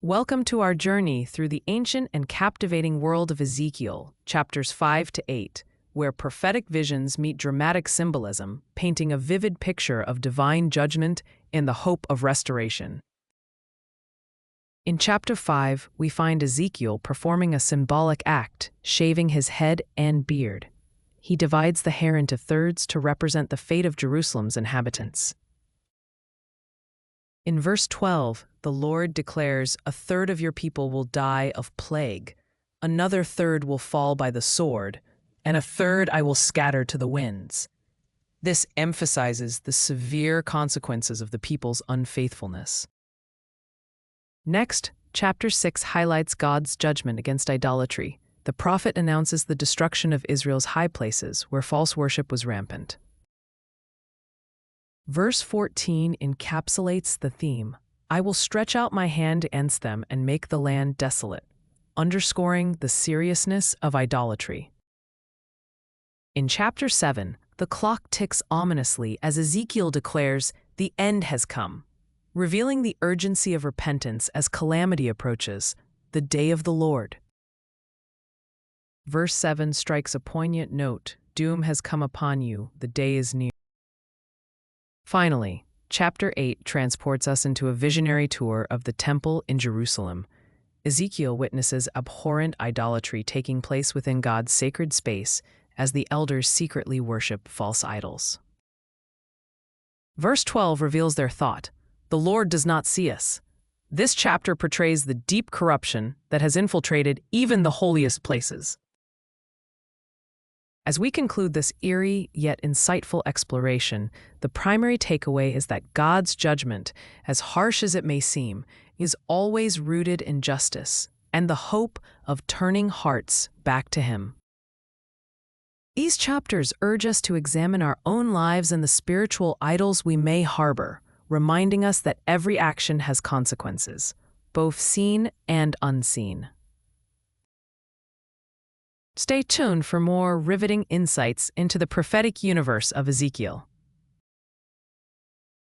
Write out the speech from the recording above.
Welcome to our journey through the ancient and captivating world of Ezekiel, chapters 5 to 8, where prophetic visions meet dramatic symbolism, painting a vivid picture of divine judgment and the hope of restoration. In chapter 5, we find Ezekiel performing a symbolic act, shaving his head and beard. He divides the hair into thirds to represent the fate of Jerusalem's inhabitants. In verse 12, the Lord declares, "A third of your people will die of plague, another third will fall by the sword, and a third I will scatter to the winds." This emphasizes the severe consequences of the people's unfaithfulness. Next, chapter 6 highlights God's judgment against idolatry. The prophet announces the destruction of Israel's high places, where false worship was rampant. Verse 14 encapsulates the theme, "I will stretch out my hand against them and make the land desolate," underscoring the seriousness of idolatry. In chapter 7, the clock ticks ominously as Ezekiel declares, "The end has come," revealing the urgency of repentance as calamity approaches, the day of the Lord. Verse 7 strikes a poignant note, "Doom has come upon you, the day is near." Finally, chapter 8 transports us into a visionary tour of the temple in Jerusalem. Ezekiel witnesses abhorrent idolatry taking place within God's sacred space as the elders secretly worship false idols. Verse 12 reveals their thought, "The Lord does not see us." This chapter portrays the deep corruption that has infiltrated even the holiest places. As we conclude this eerie yet insightful exploration, the primary takeaway is that God's judgment, as harsh as it may seem, is always rooted in justice and the hope of turning hearts back to Him. These chapters urge us to examine our own lives and the spiritual idols we may harbor, reminding us that every action has consequences, both seen and unseen. Stay tuned for more riveting insights into the prophetic universe of Ezekiel.